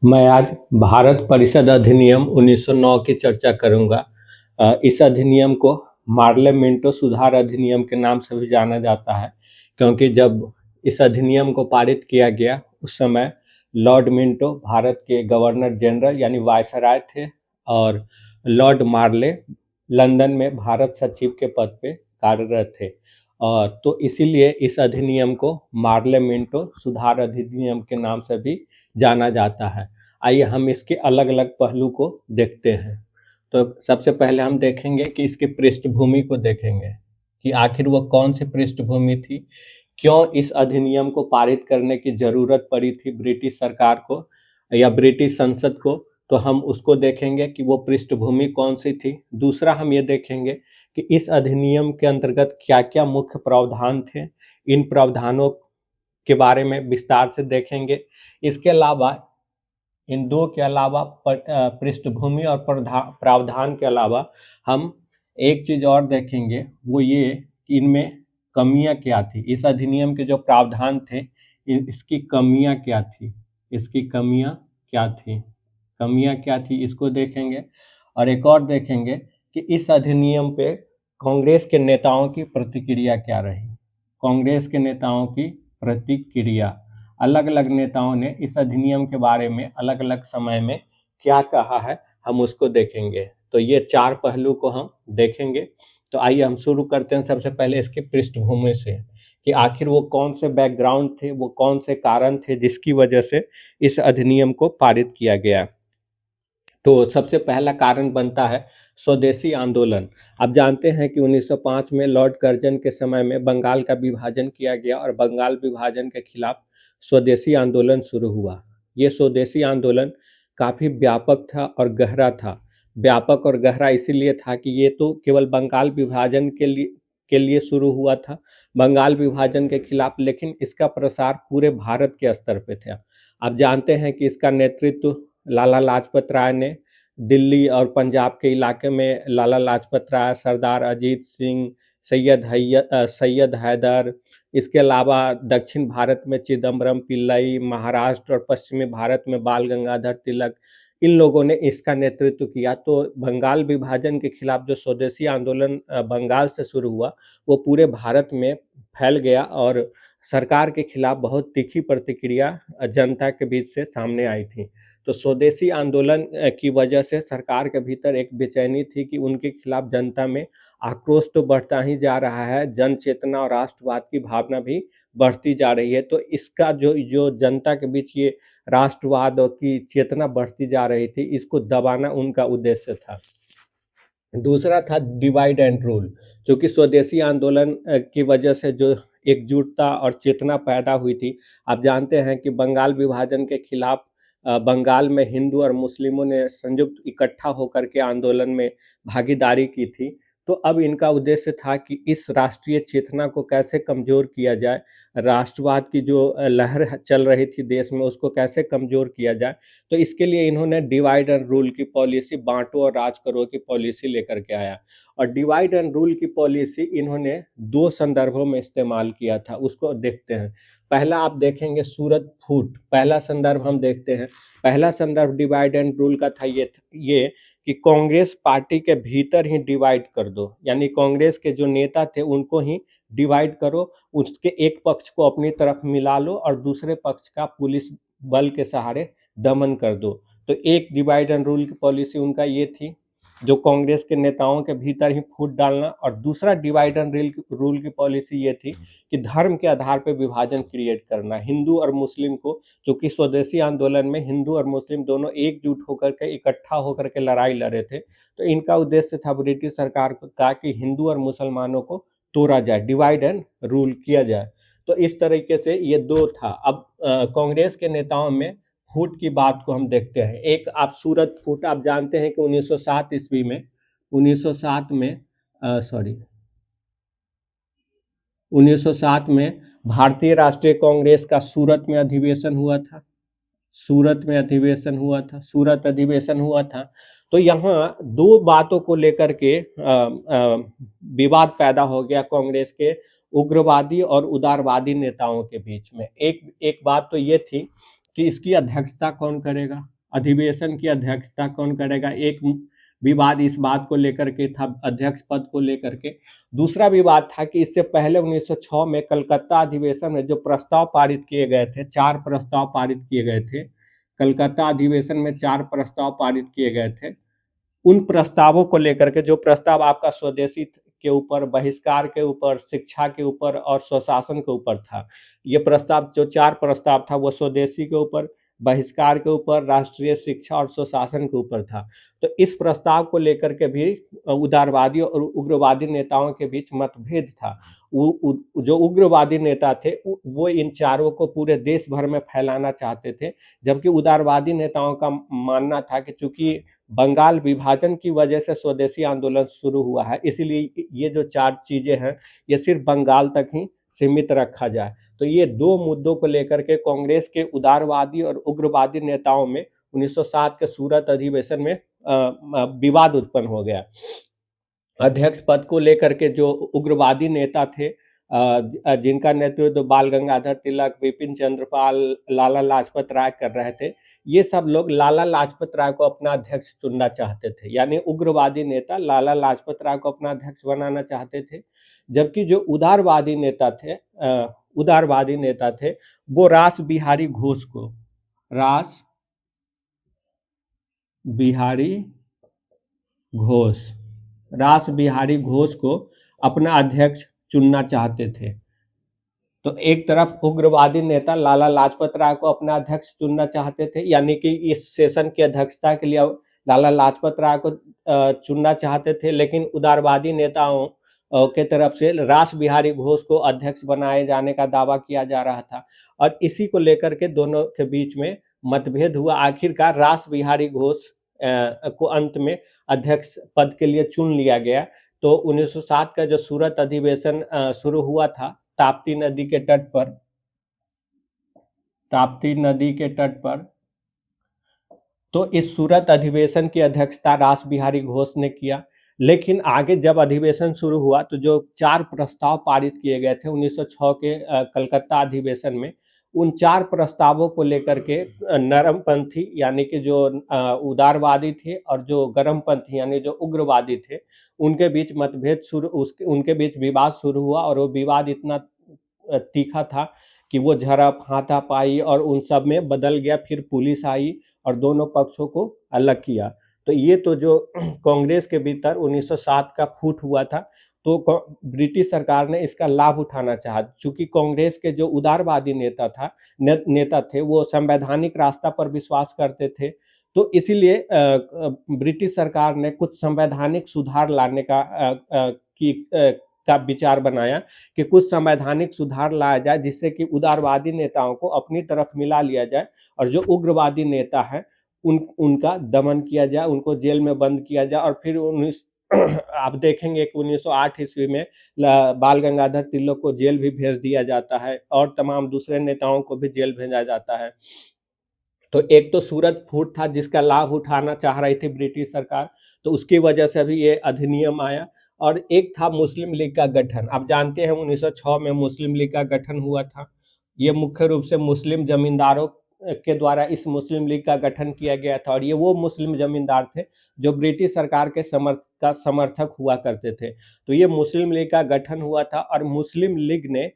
मैं आज भारत परिषद अधिनियम 1909 की चर्चा करूंगा। इस अधिनियम को मार्ले मिंटो सुधार अधिनियम के नाम से भी जाना जाता है, क्योंकि जब इस अधिनियम को पारित किया गया उस समय लॉर्ड मिंटो भारत के गवर्नर जनरल यानी वायसराय थे और लॉर्ड मार्ले लंदन में भारत सचिव के पद पे कार्यरत थे। और तो इसीलिए इस अधिनियम को मार्ले मिंटो सुधार अधिनियम के नाम से भी जाना जाता है। आइए हम इसके अलग अलग पहलू को देखते हैं। तो सबसे पहले हम देखेंगे कि इसकी पृष्ठभूमि को देखेंगे कि आखिर वह कौन सी पृष्ठभूमि थी, क्यों इस अधिनियम को पारित करने की जरूरत पड़ी थी ब्रिटिश सरकार को या ब्रिटिश संसद को। तो हम उसको देखेंगे कि वो पृष्ठभूमि कौन सी थी। दूसरा हम ये देखेंगे कि इस अधिनियम के अंतर्गत क्या क्या मुख्य प्रावधान थे, इन प्रावधानों के बारे में विस्तार से देखेंगे। इसके अलावा इन दो के अलावा पृष्ठभूमि और प्रावधान के अलावा हम एक चीज और देखेंगे, वो ये कि इनमें कमियां क्या थी। इस अधिनियम के जो प्रावधान थे इसकी कमियां क्या थी, इसकी कमियां क्या थी इसको देखेंगे। और एक और देखेंगे कि इस अधिनियम पे कांग्रेस के नेताओं की प्रतिक्रिया क्या रही। कांग्रेस के नेताओं की प्रतिक्रिया, अलग अलग नेताओं ने इस अधिनियम के बारे में अलग अलग समय में क्या कहा है, हम उसको देखेंगे। तो ये चार पहलू को हम देखेंगे। तो आइए हम शुरू करते हैं सबसे पहले इसकी पृष्ठभूमि से कि आखिर वो कौन से बैकग्राउंड थे, वो कौन से कारण थे जिसकी वजह से इस अधिनियम को पारित किया गया। तो सबसे पहला कारण बनता है स्वदेशी आंदोलन। आप जानते हैं कि 1905 में लॉर्ड कर्जन के समय में बंगाल का विभाजन किया गया और बंगाल विभाजन के खिलाफ स्वदेशी आंदोलन शुरू हुआ। ये स्वदेशी आंदोलन काफ़ी व्यापक था और गहरा था। व्यापक और गहरा इसीलिए था कि ये तो केवल बंगाल विभाजन के लिए शुरू हुआ था, बंगाल विभाजन के खिलाफ, लेकिन इसका प्रसार पूरे भारत के स्तर पे था। आप जानते हैं कि इसका नेतृत्व लाला लाजपत राय ने दिल्ली और पंजाब के इलाके में लाला लाजपत राय, सरदार अजीत सिंह, सैयद हैदर, इसके अलावा दक्षिण भारत में चिदम्बरम पिल्लई, महाराष्ट्र और पश्चिमी भारत में बाल गंगाधर तिलक, इन लोगों ने इसका नेतृत्व किया। तो बंगाल विभाजन के खिलाफ जो स्वदेशी आंदोलन बंगाल से शुरू हुआ वो पूरे भारत में फैल गया और सरकार के खिलाफ बहुत तीखी प्रतिक्रिया जनता के बीच से सामने आई थी। तो स्वदेशी आंदोलन की वजह से सरकार के भीतर एक बेचैनी थी कि उनके खिलाफ जनता में आक्रोश तो बढ़ता ही जा रहा है, जन चेतना और राष्ट्रवाद की भावना भी बढ़ती जा रही है। तो इसका जो जो जनता के बीच ये राष्ट्रवाद की चेतना बढ़ती जा रही थी, इसको दबाना उनका उद्देश्य था। दूसरा था डिवाइड एंड रूल, जो कि स्वदेशी आंदोलन की वजह से जो एकजुटता और चेतना पैदा हुई थी। आप जानते हैं कि बंगाल विभाजन के खिलाफ बंगाल में हिंदू और मुस्लिमों ने संयुक्त इकट्ठा होकर के आंदोलन में भागीदारी की थी। तो अब इनका उद्देश्य था कि इस राष्ट्रीय चेतना को कैसे कमज़ोर किया जाए, राष्ट्रवाद की जो लहर चल रही थी देश में उसको कैसे कमज़ोर किया जाए। तो इसके लिए इन्होंने डिवाइड एंड रूल की पॉलिसी, बांटो और राज करो की पॉलिसी लेकर के आया। और डिवाइड एंड रूल की पॉलिसी इन्होंने दो संदर्भों में इस्तेमाल किया था, उसको देखते हैं। पहला आप देखेंगे सूरत फूट, पहला संदर्भ हम देखते हैं। पहला संदर्भ डिवाइड एंड रूल का था ये कि कांग्रेस पार्टी के भीतर ही डिवाइड कर दो, यानी कांग्रेस के जो नेता थे उनको ही डिवाइड करो, उसके एक पक्ष को अपनी तरफ मिला लो और दूसरे पक्ष का पुलिस बल के सहारे दमन कर दो। तो एक डिवाइड एंड रूल की पॉलिसी उनका ये थी, जो कांग्रेस के नेताओं के भीतर ही फूट डालना। और दूसरा डिवाइड एंड रूल की पॉलिसी ये थी कि धर्म के आधार पर विभाजन क्रिएट करना, हिंदू और मुस्लिम को, जो कि स्वदेशी आंदोलन में हिंदू और मुस्लिम दोनों एकजुट होकर के इकट्ठा होकर के लड़ाई लड़े थे। तो इनका उद्देश्य था ब्रिटिश सरकार का कि हिंदू और मुसलमानों को तोड़ा जाए, डिवाइड एंड रूल किया जाए। तो इस तरीके से ये दो था। अब कांग्रेस के नेताओं में फूट की बात को हम देखते हैं। एक आप सूरत फूट, आप जानते हैं कि 1907 ईस्वी में 1907 में सॉरी 1907 में भारतीय राष्ट्रीय कांग्रेस का सूरत में अधिवेशन हुआ था। सूरत अधिवेशन हुआ था। तो यहाँ दो बातों को लेकर के विवाद पैदा हो गया कांग्रेस के उग्रवादी और उदारवादी नेताओं के बीच में। एक बात तो ये थी कि इसकी अध्यक्षता कौन करेगा, अधिवेशन की अध्यक्षता कौन करेगा। एक विवाद इस बात को लेकर के था, अध्यक्ष पद को लेकर के। दूसरा विवाद था कि इससे पहले 1906 में कलकत्ता अधिवेशन में जो प्रस्ताव पारित किए गए थे, 4 प्रस्ताव पारित किए गए थे, कलकत्ता अधिवेशन में 4 प्रस्ताव पारित किए गए थे। उन प्रस्तावों को लेकर के, जो प्रस्ताव आपका स्वदेशी के ऊपर, बहिष्कार के ऊपर, शिक्षा के ऊपर और स्वशासन के ऊपर था। ये प्रस्ताव, जो 4 प्रस्ताव था, वो स्वदेशी के ऊपर, बहिष्कार के ऊपर, राष्ट्रीय शिक्षा और स्वशासन के ऊपर था। तो इस प्रस्ताव को लेकर के भी उदारवादी और उग्रवादी नेताओं के बीच मतभेद था। जो उग्रवादी नेता थे वो इन चारों को पूरे देश भर में फैलाना चाहते थे, जबकि उदारवादी नेताओं का मानना था कि चूंकि बंगाल विभाजन की वजह से स्वदेशी आंदोलन शुरू हुआ है, इसीलिए ये जो 4 चीजें हैं ये सिर्फ बंगाल तक ही सीमित रखा जाए। तो ये 2 मुद्दों को लेकर के कांग्रेस के उदारवादी और उग्रवादी नेताओं में 1907 के सूरत अधिवेशन में विवाद उत्पन्न हो गया। अध्यक्ष पद को लेकर के जो उग्रवादी नेता थे, जिनका नेतृत्व बाल गंगाधर तिलक, विपिन चंद्रपाल, लाला लाजपत राय कर रहे थे, ये सब लोग लाला लाजपत राय को अपना अध्यक्ष चुनना चाहते थे। यानी उग्रवादी नेता लाला लाजपत राय को अपना अध्यक्ष बनाना चाहते थे, जबकि जो उदारवादी नेता थे वो रास बिहारी घोष को अपना अध्यक्ष चुनना चाहते थे। तो एक तरफ उग्रवादी नेता लाला लाजपत राय को अपना अध्यक्ष चुनना चाहते थे, यानी कि इस सेशन की अध्यक्षता के लिए लाला लाजपत राय को चुनना चाहते थे, लेकिन उदारवादी नेताओं के तरफ से रास बिहारी घोष को अध्यक्ष बनाए जाने का दावा किया जा रहा था। और इसी को लेकर के दोनों के बीच में मतभेद हुआ। आखिरकार रास बिहारी घोष को अंत में अध्यक्ष पद के लिए चुन लिया गया। तो 1907 का जो सूरत अधिवेशन शुरू हुआ था ताप्ती नदी के तट पर, तो इस सूरत अधिवेशन की अध्यक्षता रास बिहारी घोष ने किया। लेकिन आगे जब अधिवेशन शुरू हुआ तो जो 4 प्रस्ताव पारित किए गए थे 1906 के कलकत्ता अधिवेशन में, उन 4 प्रस्तावों को लेकर के नरमपंथी यानी कि जो उदारवादी थे और जो गर्मपंथी यानी जो उग्रवादी थे, उनके बीच उनके बीच विवाद शुरू हुआ। और वो विवाद इतना तीखा था कि वो झड़प, हाथापाई और उन सब में बदल गया। फिर पुलिस आई और दोनों पक्षों को अलग किया। तो ये तो जो कांग्रेस के भीतर 1907 का फूट हुआ था, तो ब्रिटिश सरकार ने इसका लाभ उठाना चाहा। चूंकि कांग्रेस के जो उदारवादी नेता थे वो संवैधानिक रास्ता पर विश्वास करते थे, तो इसीलिए ब्रिटिश सरकार ने कुछ संवैधानिक सुधार लाने का विचार बनाया कि कुछ संवैधानिक सुधार लाया जाए जिससे कि उदारवादी नेताओं को अपनी तरफ मिला लिया जाए और जो उग्रवादी नेता है उनका दमन किया जाए, उनको जेल में बंद किया जाए। और फिर आप देखेंगे कि 1908 ईस्वी में बाल गंगाधर तिलक को जेल भी भेज दिया जाता है और तमाम दूसरे नेताओं को भी जेल भेजा जाता है। तो एक तो सूरत फूट था जिसका लाभ उठाना चाह रही थी ब्रिटिश सरकार, तो उसकी वजह से भी ये अधिनियम आया। और एक था मुस्लिम लीग का गठन। आप जानते हैं 1906 में मुस्लिम लीग का गठन हुआ था। ये मुख्य रूप से मुस्लिम जमींदारों के द्वारा इस मुस्लिम लीग का गठन किया गया था। और ये वो मुस्लिम जमींदार थे जो ब्रिटिश सरकार के समर्थक हुआ करते थे। तो ये मुस्लिम लीग का गठन हुआ था और मुस्लिम लीग ने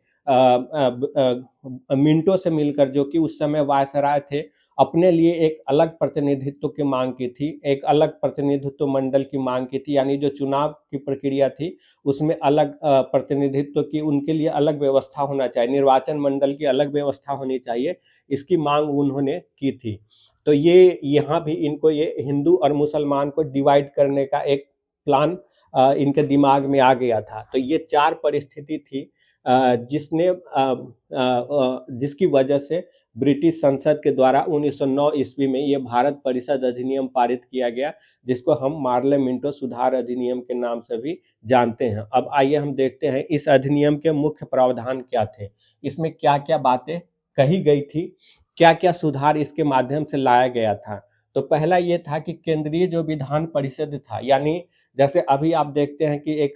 मिंटो से मिलकर, जो कि उस समय वायसराय थे, अपने लिए एक अलग प्रतिनिधित्व की मांग की थी, एक अलग प्रतिनिधित्व मंडल की मांग की थी। यानी जो चुनाव की प्रक्रिया थी उसमें अलग प्रतिनिधित्व की, उनके लिए अलग व्यवस्था होना चाहिए, निर्वाचन मंडल की अलग व्यवस्था होनी चाहिए, इसकी मांग उन्होंने की थी। तो ये यहाँ भी इनको ये हिंदू और मुसलमान को डिवाइड करने का एक प्लान इनके दिमाग में आ गया था। तो ये 4 परिस्थिति थी जिसकी वजह से ब्रिटिश संसद के द्वारा 1909 ईस्वी में ये भारत परिषद अधिनियम पारित किया गया, जिसको हम मार्ले मिंटो सुधार अधिनियम के नाम से भी जानते हैं। अब आइए हम देखते हैं इस अधिनियम के मुख्य प्रावधान क्या थे, इसमें क्या क्या बातें कही गई थी, क्या क्या सुधार इसके माध्यम से लाया गया था। तो पहला ये था कि केंद्रीय जो विधान परिषद था, यानी जैसे अभी आप देखते हैं कि एक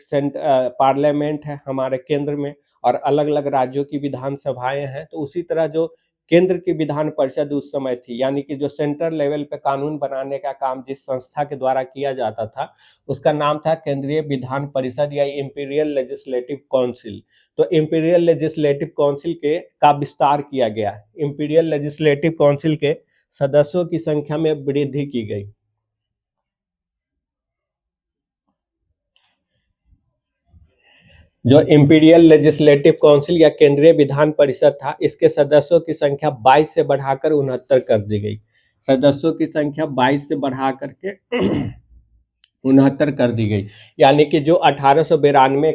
पार्लियामेंट है हमारे केंद्र में और अलग अलग राज्यों की विधानसभाएं हैं, तो उसी तरह जो केंद्र की विधान परिषद उस समय थी, यानी कि जो सेंट्रल लेवल पे कानून बनाने का काम जिस संस्था के द्वारा किया जाता था उसका नाम था केंद्रीय विधान परिषद या इंपीरियल लेजिस्लेटिव काउंसिल। तो इंपीरियल लेजिस्लेटिव काउंसिल के का विस्तार किया गया। इंपीरियल लेजिस्लेटिव काउंसिल के सदस्यों की संख्या में वृद्धि की गई। जो इंपीरियल लेजिस्लेटिव काउंसिल या केंद्रीय विधान परिषद था, इसके सदस्यों की संख्या 22 से बढ़ाकर 69 कर दी गई। सदस्यों की संख्या 22 से बढ़ा करके 69 कर दी गई। यानी कि जो 1892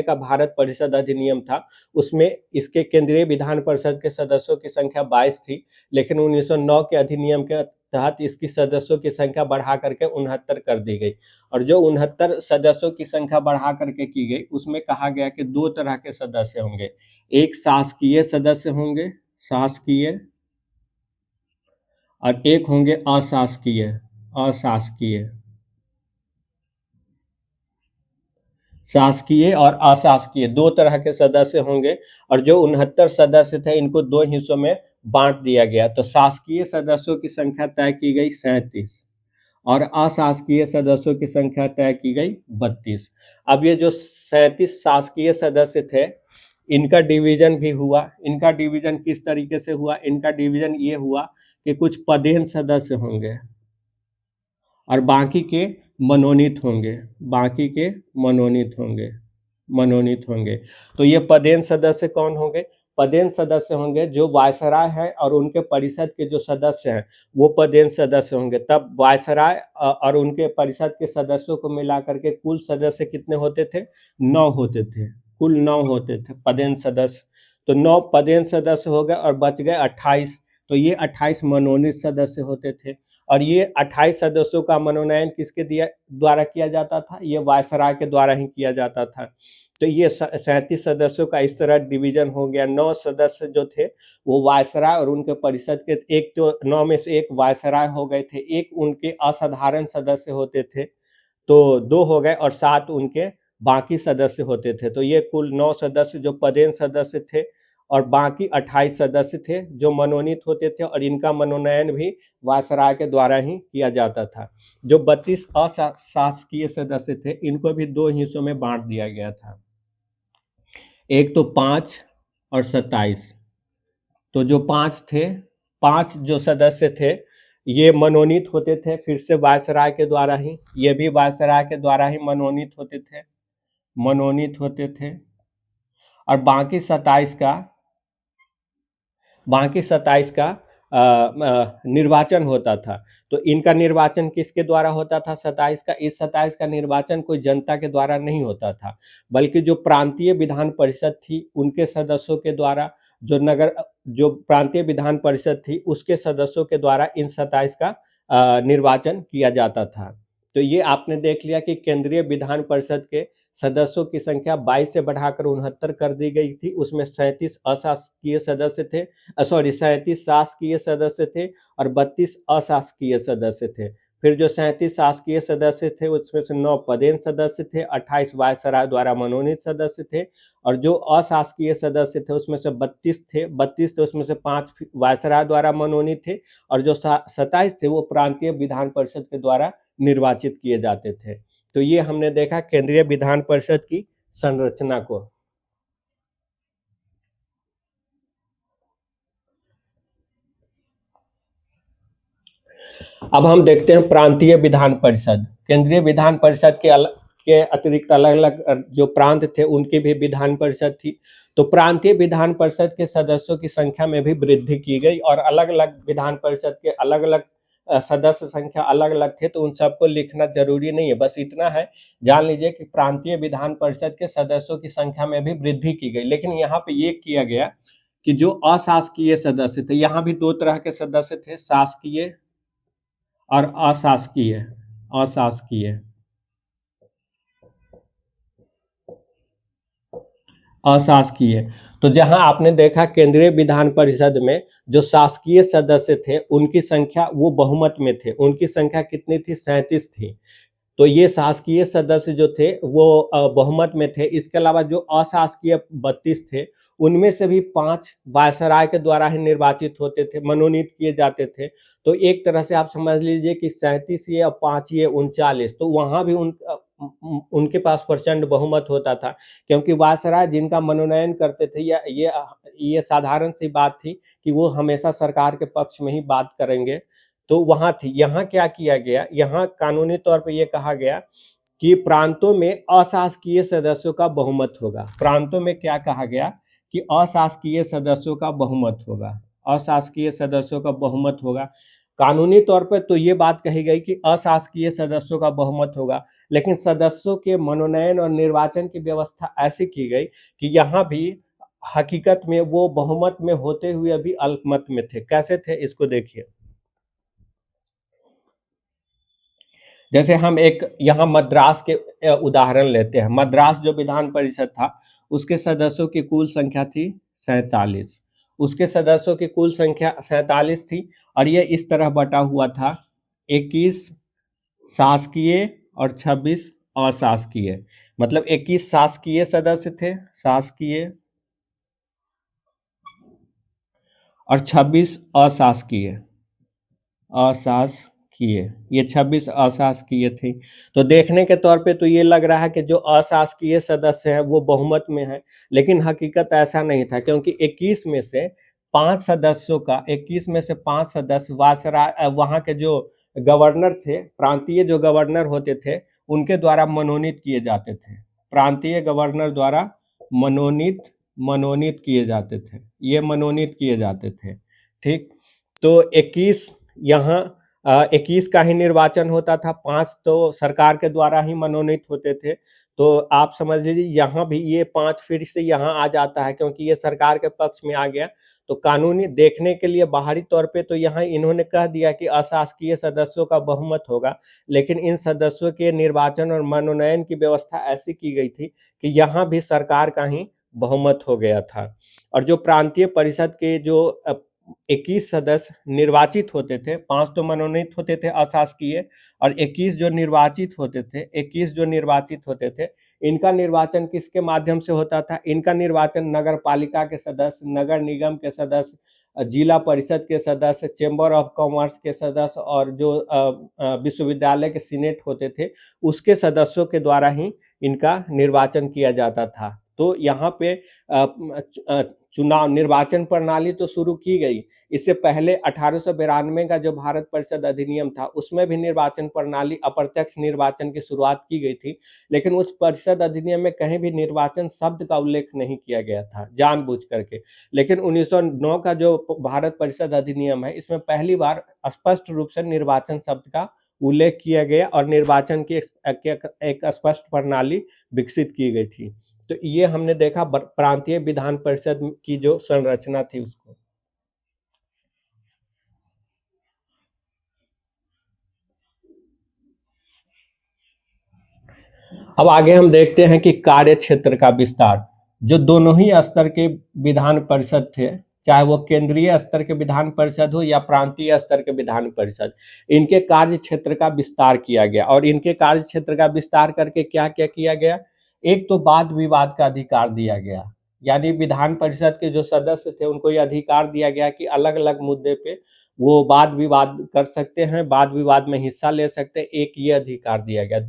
का भारत परिषद अधिनियम था, उसमें इसके केंद्रीय विधान परिषद के सदस्यों की संख्या 22 थी, लेकिन 1909 के अधिनियम के तहत इसकी सदस्यों की संख्या बढ़ा करके 69 कर दी गई। और जो 69 सदस्यों की संख्या बढ़ा करके की गई, उसमें कहा गया कि दो तरह के सदस्य होंगे। एक शासकीय सदस्य होंगे, शासकीय, और एक होंगे अशासकीय, अशासकीय। शासकीय और अशासकीय दो तरह के सदस्य होंगे। और जो 69 सदस्य थे, इनको दो हिस्सों में बांट दिया गया। तो शासकीय सदस्यों की संख्या तय की गई 37 और अशासकीय सदस्यों की संख्या तय की गई 32। अब ये जो 37 शासकीय सदस्य थे, इनका डिवीजन भी हुआ। इनका डिवीजन किस तरीके से हुआ? इनका डिवीजन ये हुआ कि कुछ पदेन सदस्य होंगे और बाकी के मनोनीत होंगे, बाकी के मनोनीत होंगे। तो ये पदेन सदस्य कौन होंगे? पदेन सदस्य होंगे जो वायसराय है और उनके परिषद के जो सदस्य हैं वो पदेन सदस्य होंगे। तब वायसराय और उनके परिषद के सदस्यों को मिला करके कुल सदस्य कितने होते थे? 9 होते थे, कुल 9 होते थे पदेन सदस्य। तो 9 पदेन सदस्य हो गए और बच गए 28। तो ये 28 मनोनीत सदस्य होते थे। और ये 28 सदस्यों का मनोनयन किसके द्वारा किया जाता था? ये वायसराय के द्वारा ही किया जाता था। तो ये 37 सदस्यों का इस तरह डिवीजन हो गया। 9 सदस्य जो थे वो वायसराय और उनके परिषद के, एक तो 9 में से एक वायसराय हो गए थे, एक उनके असाधारण सदस्य होते थे, तो 2 हो गए, और 7 उनके बाकी सदस्य होते थे। तो ये कुल 9 सदस्य जो पदेन सदस्य थे, और बाकी 28 सदस्य थे जो मनोनीत होते थे, और इनका मनोनयन भी वायसराय के द्वारा ही किया जाता था। जो 32 अशासकीय सदस्य थे, इनको भी 2 हिस्सों में बांट दिया गया था, एक तो 5 और 27। तो जो 5 थे, 5 जो सदस्य थे ये मनोनीत होते थे फिर से वायसराय के द्वारा ही, ये भी वायसराय के द्वारा ही मनोनीत होते थे। और बाकी 27 का निर्वाचन होता था। तो इनका निर्वाचन किसके द्वारा होता था? 27 का। इस 27 का निर्वाचन कोई जनता के द्वारा नहीं होता था, बल्कि जो प्रांतीय विधान परिषद थी उनके सदस्यों के द्वारा, जो प्रांतीय विधान परिषद थी उसके सदस्यों के द्वारा इन 27 का निर्वाचन किया जाता था। तो ये आपने देख लिया कि केंद्रीय विधान परिषद के सदस्यों की संख्या 22 से बढ़ाकर 69 कर दी गई थी। उसमें 37 अशासकीय सदस्य थे, 37 शासकीय सदस्य थे और 32 अशासकीय सदस्य थे। फिर जो 37 शासकीय सदस्य थे उसमें से 9 पदेन सदस्य थे, 28 वायसराय द्वारा मनोनीत सदस्य थे, और जो अशासकीय सदस्य थे उसमें से 32 थे, उसमें से 5 वायसराय द्वारा मनोनीत थे, और जो 27 थे वो प्रांतीय विधान परिषद के द्वारा निर्वाचित किए जाते थे। तो ये हमने देखा केंद्रीय विधान परिषद की संरचना को। अब हम देखते हैं प्रांतीय विधान परिषद। केंद्रीय विधान परिषद के अतिरिक्त अलग अलग जो प्रांत थे उनकी भी विधान परिषद थी। तो प्रांतीय विधान परिषद के सदस्यों की संख्या में भी वृद्धि की गई, और अलग अलग विधान परिषद के अलग अलग सदस्य संख्या अलग अलग थे, तो उन सबको लिखना जरूरी नहीं है। बस इतना है, जान लीजिए कि प्रांतीय विधान परिषद के सदस्यों की संख्या में भी वृद्धि की गई। लेकिन यहाँ पे ये किया गया कि जो अशासकीय सदस्य थे, यहाँ भी 2 तरह के सदस्य थे, शासकीय और अशासकीय। तो जहां आपने देखा केंद्रीय विधान परिषद में जो शासकीय सदस्य थे उनकी संख्या वो बहुमत में थे, उनकी संख्या कितनी थी? 37 थी। तो ये शासकीय सदस्य जो थे वो बहुमत में थे। इसके अलावा जो अशासकीय 32 थे उनमें से भी 5 वायसराय के द्वारा ही निर्वाचित होते थे, मनोनीत किए जाते थे। तो एक तरह से आप समझ लीजिए कि 37 ये और 5 ये 39, तो वहाँ भी उनके पास प्रचंड बहुमत होता था, क्योंकि वायसराय जिनका मनोनयन करते थे, ये साधारण सी बात थी कि वो हमेशा सरकार के पक्ष में ही बात करेंगे। तो वहाँ थी। यहाँ क्या किया गया, यहाँ कानूनी तौर पे ये कहा गया कि प्रांतों में अशासकीय सदस्यों का बहुमत होगा। प्रांतों में क्या कहा गया कि अशासकीय सदस्यों का बहुमत होगा, अशासकीय सदस्यों का बहुमत होगा। कानूनी तौर पर तो ये बात कही गई कि अशासकीय सदस्यों का बहुमत होगा, लेकिन सदस्यों के मनोनयन और निर्वाचन की व्यवस्था ऐसी की गई कि यहाँ भी हकीकत में वो बहुमत में होते हुए भी अल्पमत में थे। कैसे थे इसको देखिए। जैसे हम एक यहाँ मद्रास के उदाहरण लेते हैं। मद्रास जो विधान परिषद था, उसके सदस्यों की कुल संख्या थी 47। उसके सदस्यों की कुल संख्या 47 थी और ये इस तरह बटा हुआ था, 21 शासकीय और 26 अशासकीय। मतलब 21 शासकीय सदस्य थे, शासकीय, और 26 अशासकीय, अशासकीय, ये 26 अशासकीय थी। तो देखने के तौर पे तो ये लग रहा है कि जो अशासकीय सदस्य हैं वो बहुमत में हैं, लेकिन हकीकत ऐसा नहीं था, क्योंकि 21 में से 5 सदस्यों का, 21 में से 5 सदस्य वायसराय, वहाँ के जो गवर्नर थे, प्रांतीय जो गवर्नर होते थे, उनके द्वारा मनोनीत किए जाते थे। प्रांतीय गवर्नर द्वारा मनोनीत किए जाते थे, ये मनोनीत किए जाते थे। ठीक, तो 21 यहाँ 21 का ही निर्वाचन होता था, 5 तो सरकार के द्वारा ही मनोनीत होते थे। तो आप समझ लीजिए यहाँ भी ये 5 फिर से यहाँ आ जाता है, क्योंकि ये सरकार के पक्ष में आ गया। तो कानूनी देखने के लिए बाहरी तौर पे तो यहाँ इन्होंने कह दिया कि अशासकीय सदस्यों का बहुमत होगा, लेकिन इन सदस्यों के निर्वाचन और मनोनयन की व्यवस्था ऐसी की गई थी कि यहाँ भी सरकार का ही बहुमत हो गया था। और जो प्रांतीय परिषद के जो 21 सदस्य निर्वाचित होते थे, 5 तो मनोनीत होते थे अशासकीय, और 21 जो निर्वाचित होते थे, 21 जो निर्वाचित होते थे, इनका निर्वाचन किसके माध्यम से होता था? इनका निर्वाचन नगर पालिका के सदस्य, नगर निगम के सदस्य, जिला परिषद के सदस्य, चेंबर ऑफ कॉमर्स के सदस्य, और जो विश्वविद्यालय के सीनेट होते थे, उसके सदस्यों के द्वारा ही इनका निर्वाचन किया जाता था। तो यहाँ पे चुनाव निर्वाचन प्रणाली तो शुरू की गई। इससे पहले 1892 का जो भारत परिषद अधिनियम था, उसमें भी निर्वाचन प्रणाली, अप्रत्यक्ष निर्वाचन की शुरुआत की गई थी, लेकिन उस परिषद अधिनियम में कहीं भी निर्वाचन शब्द का उल्लेख नहीं किया गया था, जानबूझ करके। लेकिन 1909 का जो भारत परिषद अधिनियम है, इसमें पहली बार स्पष्ट रूप से निर्वाचन शब्द का उल्लेख किया गया और निर्वाचन की एक स्पष्ट प्रणाली विकसित की गई थी। तो ये हमने देखा प्रांतीय विधान परिषद की जो संरचना थी उसको। अब आगे हम देखते हैं कि कार्य क्षेत्र का विस्तार। जो दोनों ही स्तर के विधान परिषद थे, चाहे वो केंद्रीय स्तर के विधान परिषद हो या प्रांतीय स्तर के विधान परिषद, इनके कार्य क्षेत्र का विस्तार किया गया। और इनके कार्य क्षेत्र का विस्तार करके क्या क्या किया गया? एक तो वाद विवाद का अधिकार दिया गया, यानी विधान परिषद के जो सदस्य थे उनको ये अधिकार दिया गया कि अलग अलग मुद्दे पे वो वाद विवाद कर सकते हैं, वाद विवाद में हिस्सा ले सकते हैं। एक ये अधिकार दिया गया।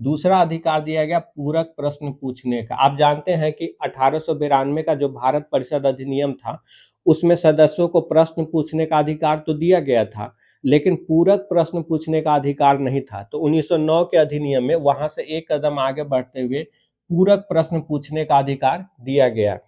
दूसरा अधिकार दिया गया पूरक प्रश्न पूछने का। आप जानते हैं कि 1892 का जो भारत परिषद अधिनियम था, उसमें सदस्यों को प्रश्न पूछने का अधिकार तो दिया गया था, लेकिन पूरक प्रश्न पूछने का अधिकार नहीं था। तो 1909 के अधिनियम में वहां से एक कदम आगे बढ़ते हुए पूरक प्रश्न पूछने का अधिकार दिया गया।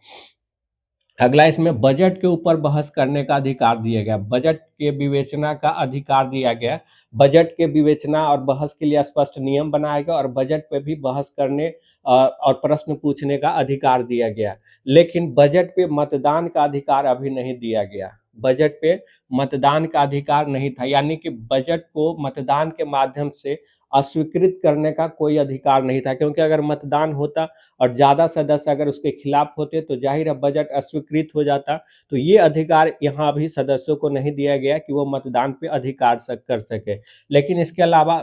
अगला, इसमें बजट के ऊपर बहस करने का अधिकार दिया गया, बजट के विवेचना का अधिकार दिया गया। बजट के विवेचना और बहस के लिए स्पष्ट नियम बनाया गया और बजट पे भी बहस करने और प्रश्न पूछने का अधिकार दिया गया। लेकिन बजट पे मतदान का अधिकार अभी नहीं दिया गया। बजट पे मतदान का अधिकार नहीं था, यानी कि बजट को मतदान के माध्यम से अस्वीकृत करने का कोई अधिकार नहीं था, क्योंकि अगर मतदान होता और ज्यादा सदस्य अगर उसके खिलाफ होते तो जाहिर है बजट अस्वीकृत हो जाता। तो ये अधिकार यहाँ भी सदस्यों को नहीं दिया गया कि वो मतदान पे अधिकार कर सके। लेकिन इसके अलावा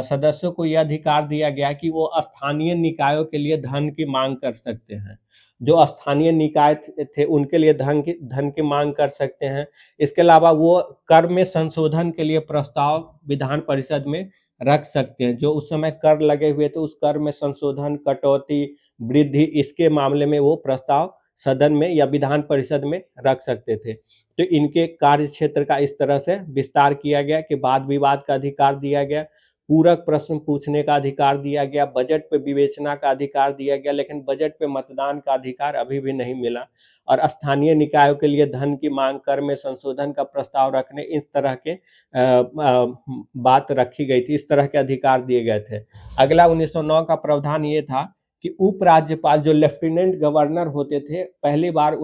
सदस्यों को यह अधिकार दिया गया कि वो स्थानीय निकायों के लिए धन की मांग कर सकते हैं। जो स्थानीय निकाय थे उनके लिए धन की मांग कर सकते हैं। इसके अलावा वो कर में संशोधन के लिए प्रस्ताव विधान परिषद में रख सकते हैं। जो उस समय कर लगे हुए थे उस कर में संशोधन, कटौती, वृद्धि, इसके मामले में वो प्रस्ताव सदन में या विधान परिषद में रख सकते थे। तो इनके कार्य क्षेत्र का इस तरह से विस्तार किया गया कि वाद विवाद का अधिकार दिया गया, पूरक प्रश्न पूछने का अधिकार दिया गया, बजट पे विवेचना का अधिकार दिया गया, लेकिन बजट पे मतदान का अधिकार अभी भी नहीं मिला। और स्थानीय निकायों के लिए धन की मांग, कर में संशोधन का प्रस्ताव रखने, इस तरह के बात रखी गई थी, इस तरह के अधिकार दिए गए थे। अगला 1909 का प्रावधान ये था कि उपराज्यपाल जो लेफ्टिनेंट गवर्नर होते थे, पहली बार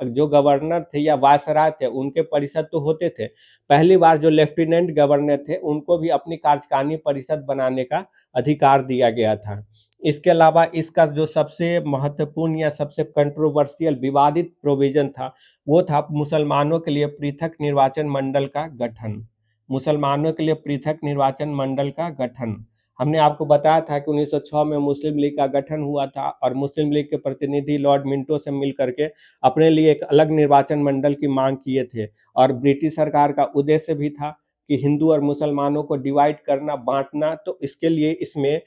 जो गवर्नर थे या वायसराय थे उनके परिषद तो होते थे, पहली बार जो लेफ्टिनेंट गवर्नर थे उनको भी अपनी कार्यकारिणी परिषद बनाने का अधिकार दिया गया था। इसके अलावा इसका जो सबसे महत्वपूर्ण या सबसे कंट्रोवर्शियल विवादित प्रोविजन था वो था मुसलमानों के लिए पृथक निर्वाचन मंडल का गठन। मुसलमानों के लिए पृथक निर्वाचन मंडल का गठन। हमने आपको बताया था कि 1906 में मुस्लिम लीग का गठन हुआ था और मुस्लिम लीग के प्रतिनिधि लॉर्ड मिंटो से मिल करके अपने लिए एक अलग निर्वाचन मंडल की मांग किए थे। और ब्रिटिश सरकार का उद्देश्य भी था कि हिंदू और मुसलमानों को डिवाइड करना, बांटना, तो इसके लिए इसमें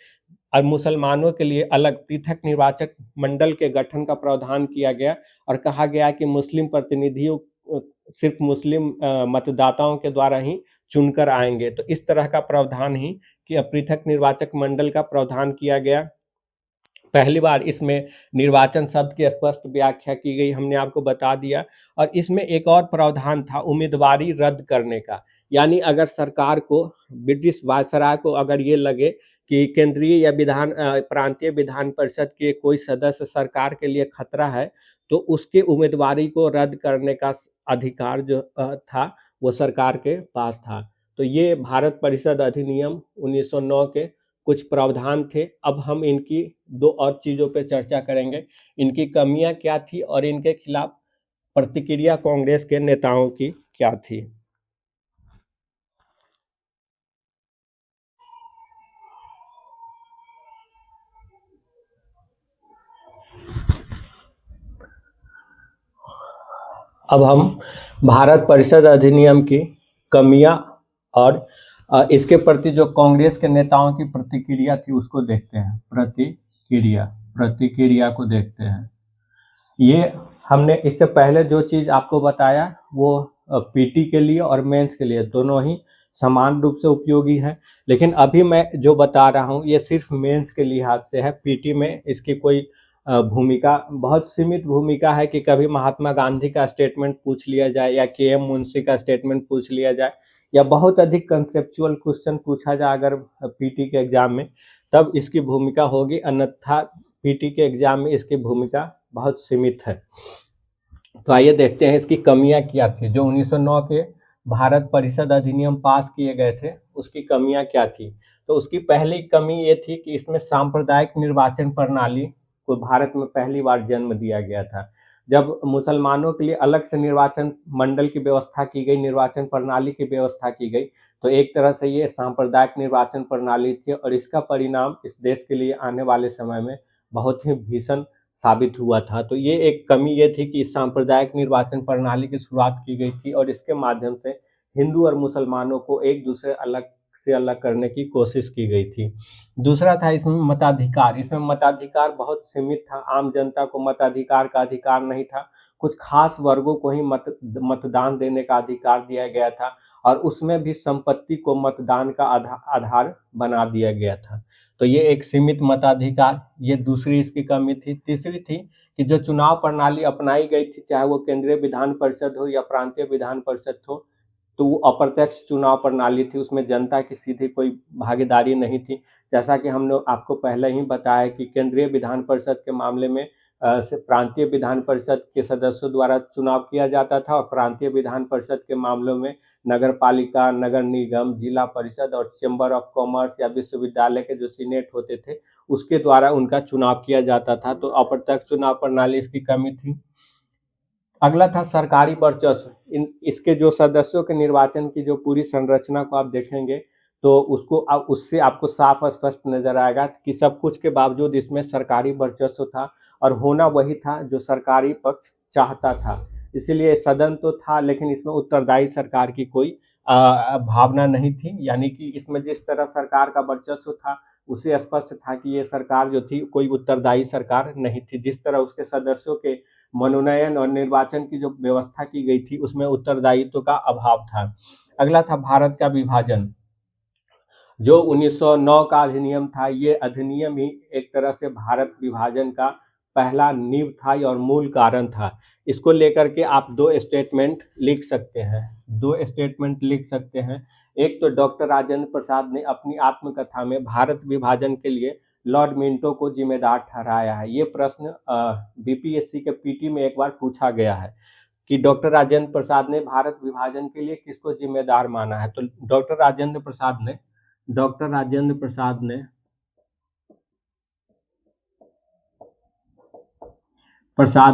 मुसलमानों के लिए अलग पृथक निर्वाचन मंडल के गठन का प्रावधान किया गया और कहा गया कि मुस्लिम प्रतिनिधियों सिर्फ मुस्लिम मतदाताओं के द्वारा ही चुनकर आएंगे। तो इस तरह का प्रावधान ही कि पृथक निर्वाचक मंडल का प्रावधान किया गया। पहली बार इसमें निर्वाचन शब्द की स्पष्ट व्याख्या की गई, हमने आपको बता दिया। और इसमें एक और प्रावधान था उम्मीदवारी रद्द करने का। यानी अगर सरकार को, ब्रिटिश वायसराय को अगर ये लगे कि केंद्रीय या प्रांतीय विधान परिषद के कोई सदस्य सरकार के लिए खतरा है, तो उसके उम्मीदवारी को रद्द करने का अधिकार जो था वो सरकार के पास था। तो ये भारत परिषद अधिनियम 1909 के कुछ प्रावधान थे। अब हम इनकी दो और चीज़ों पे चर्चा करेंगे, इनकी कमियां क्या थी और इनके खिलाफ प्रतिक्रिया कांग्रेस के नेताओं की क्या थी। अब हम भारत परिषद अधिनियम की कमियां और इसके प्रति जो कांग्रेस के नेताओं की प्रतिक्रिया थी उसको देखते हैं। प्रतिक्रिया को देखते हैं। ये हमने इससे पहले जो चीज़ आपको बताया वो पीटी के लिए और मेंस के लिए दोनों ही समान रूप से उपयोगी है, लेकिन अभी मैं जो बता रहा हूँ ये सिर्फ मेंस के लिहाज से है। पीटी में इसकी कोई भूमिका, बहुत सीमित भूमिका है कि कभी महात्मा गांधी का स्टेटमेंट पूछ लिया जाए या के.एम. मुंशी का स्टेटमेंट पूछ लिया जाए या बहुत अधिक कंसेप्चुअल क्वेश्चन पूछा जाए अगर पीटी के एग्जाम में, तब इसकी भूमिका होगी, अन्यथा पीटी के एग्जाम में इसकी भूमिका बहुत सीमित है। तो आइए देखते हैं इसकी कमियां क्या थी। जो 1909 के भारत परिषद अधिनियम पास किए गए थे उसकी कमियां क्या थी। तो उसकी पहली कमी ये थी कि इसमें सांप्रदायिक निर्वाचन प्रणाली को भारत में पहली बार जन्म दिया गया था। जब मुसलमानों के लिए अलग से निर्वाचन मंडल की व्यवस्था की गई, निर्वाचन प्रणाली की व्यवस्था की गई, तो एक तरह से ये सांप्रदायिक निर्वाचन प्रणाली थी और इसका परिणाम इस देश के लिए आने वाले समय में बहुत ही भीषण साबित हुआ था। तो ये एक कमी ये थी कि सांप्रदायिक निर्वाचन प्रणाली की शुरुआत की गई थी और इसके माध्यम से हिंदू और मुसलमानों को एक दूसरे से अलग करने की कोशिश की गई थी। दूसरा था इसमें मताधिकार। इसमें मताधिकार बहुत सीमित था, आम जनता को मताधिकार का अधिकार नहीं था। कुछ खास वर्गों को ही मतदान देने का अधिकार दिया गया था और उसमें भी संपत्ति को मतदान का आधार बना दिया गया था। तो ये एक सीमित मताधिकार, ये दूसरी इसकी कमी थी। तीसरी थी कि जो चुनाव प्रणाली अपनाई गई थी, चाहे वो केंद्रीय विधान परिषद हो या प्रांतीय विधान परिषद हो, तो वो अप्रत्यक्ष चुनाव प्रणाली थी, उसमें जनता की सीधी कोई भागीदारी नहीं थी। जैसा कि हमने आपको पहले ही बताया कि केंद्रीय विधान परिषद के मामले में प्रांतीय विधान परिषद के सदस्यों द्वारा चुनाव किया जाता था और प्रांतीय विधान परिषद के मामलों में नगर पालिका, नगर निगम, जिला परिषद और चैम्बर ऑफ कॉमर्स या विश्वविद्यालय के जो सीनेट होते थे उसके द्वारा उनका चुनाव किया जाता था। तो अप्रत्यक्ष चुनाव प्रणाली इसकी कमी थी। अगला था सरकारी वर्चस्व। इसके जो सदस्यों के निर्वाचन की जो पूरी संरचना को आप देखेंगे तो उससे आपको साफ स्पष्ट नजर आएगा कि सब कुछ के बावजूद इसमें सरकारी वर्चस्व था और होना वही था जो सरकारी पक्ष चाहता था। इसीलिए सदन तो था, लेकिन इसमें उत्तरदायी सरकार की कोई भावना नहीं थी। यानी कि इसमें जिस तरह सरकार का वर्चस्व था, उसे स्पष्ट था कि ये सरकार जो थी कोई उत्तरदायी सरकार नहीं थी। जिस तरह उसके सदस्यों के मनोनयन और निर्वाचन की जो व्यवस्था की गई थी, उसमें उत्तरदायित्व का अभाव था। अगला था भारत का विभाजन, जो 1909 का अधिनियम था। ये अधिनियम ही एक तरह से भारत विभाजन का पहला नींव था और मूल कारण था। इसको लेकर के आप दो स्टेटमेंट लिख सकते हैं। एक तो डॉक्टर राजेंद्र प्रसाद ने अपनी आत्मकथा में भारत विभाजन के लिए लॉर्ड मिंटो को जिम्मेदार ठहराया है। ये प्रश्न बीपीएससी के पीटी में एक बार पूछा गया है कि डॉक्टर राजेंद्र प्रसाद ने भारत विभाजन के लिए किसको जिम्मेदार माना है। तो डॉक्टर राजेंद्र प्रसाद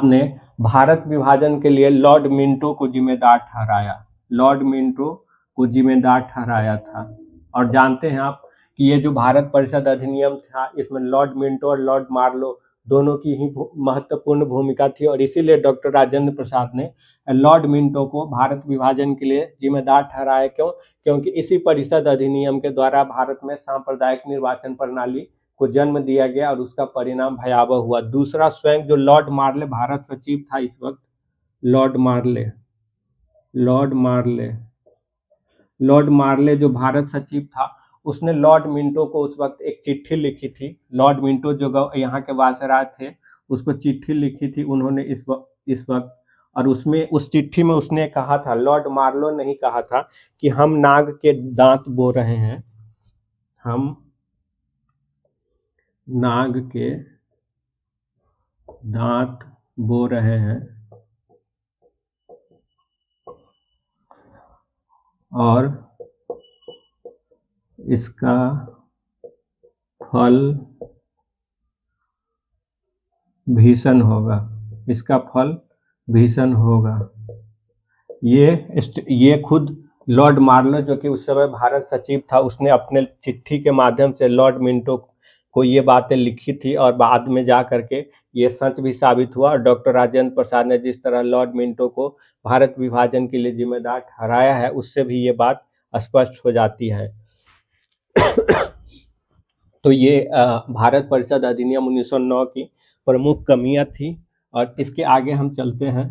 ने भारत विभाजन के लिए लॉर्ड मिंटो को जिम्मेदार ठहराया था। और जानते हैं आप कि ये जो भारत परिषद अधिनियम था, इसमें लॉर्ड मिंटो और लॉर्ड मार्लो दोनों की ही महत्वपूर्ण भूमिका थी। और इसीलिए डॉक्टर राजेंद्र प्रसाद ने लॉर्ड मिंटो को भारत विभाजन के लिए जिम्मेदार ठहराया। क्योंकि इसी परिषद अधिनियम के द्वारा भारत में सांप्रदायिक निर्वाचन प्रणाली को जन्म दिया गया और उसका परिणाम भयावह हुआ। दूसरा, स्वयं जो लॉर्ड मार्ले भारत सचिव था इस वक्त, लॉर्ड मार्ले जो भारत सचिव था, उसने लॉर्ड मिंटो को उस वक्त एक चिट्ठी लिखी थी। लॉर्ड मिंटो जो यहाँ के वायसराय थे, उसको चिट्ठी लिखी थी उन्होंने इस वक्त। और उसमें उस चिट्ठी में उसने कहा था, लॉर्ड मार्लो ने ही कहा था कि हम नाग के दांत बो रहे हैं, और इसका फल भीषण होगा। ये खुद लॉर्ड मार्लो जो कि उस समय भारत सचिव था, उसने अपने चिट्ठी के माध्यम से लॉर्ड मिंटो को ये बातें लिखी थी और बाद में जा करके ये सच भी साबित हुआ। और डॉक्टर राजेंद्र प्रसाद ने जिस तरह लॉर्ड मिंटो को भारत विभाजन के लिए जिम्मेदार ठहराया है, उससे भी ये बात स्पष्ट हो जाती है। तो ये भारत परिषद अधिनियम 1909 की प्रमुख कमियां थी। और इसके आगे हम चलते हैं।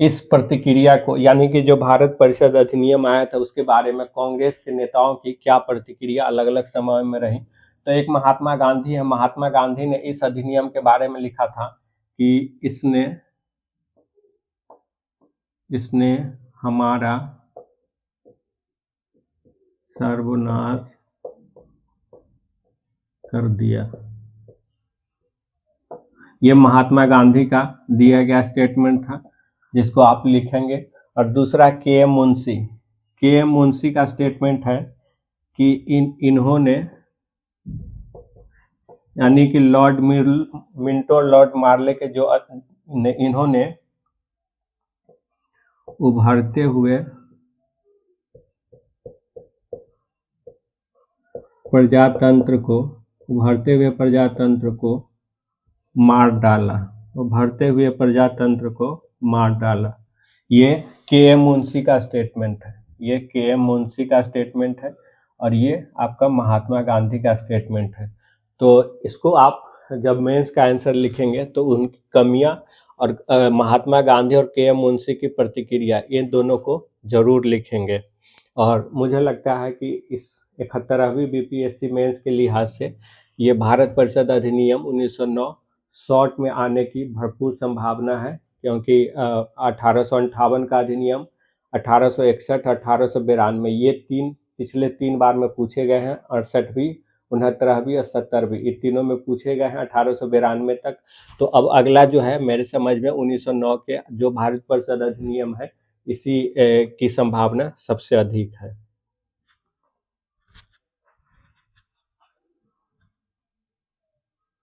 इस प्रतिक्रिया को, यानी कि जो भारत परिषद अधिनियम आया था, उसके बारे में कांग्रेस के नेताओं की क्या प्रतिक्रिया अलग अलग समय में रही। तो एक महात्मा गांधी है। महात्मा गांधी ने इस अधिनियम के बारे में लिखा था कि इसने हमारा सर्वनाश कर दिया। ये महात्मा गांधी का दिया गया स्टेटमेंट था, जिसको आप लिखेंगे। और दूसरा के एम मुंशी का स्टेटमेंट है कि इन्होंने, यानी कि लॉर्ड मिंटो, लॉर्ड मार्ले के जो इन्होंने उभरते हुए प्रजातंत्र को मार डाला। ये के एम मुंशी का स्टेटमेंट है। और ये आपका महात्मा गांधी का स्टेटमेंट है। तो इसको आप जब मेंस का आंसर लिखेंगे तो उनकी कमियां और महात्मा गांधी और के एम मुंशी की प्रतिक्रिया, इन दोनों को जरूर लिखेंगे। और मुझे लगता है कि इस 71वीं बीपीएससी मेंस के लिहाज से ये भारत परिषद अधिनियम 1909 शॉर्ट में आने की भरपूर संभावना है। क्योंकि 1858 का अधिनियम, 1861, 1892, ये पिछले 3 बार में पूछे गए हैं। 68वीं, 69वीं और 70वीं, इन तीनों में पूछे गए हैं 1892 तक। तो अब अगला जो है, मेरे समझ में 1909 के जो भारत परिषद अधिनियम है, इसी की संभावना सबसे अधिक है।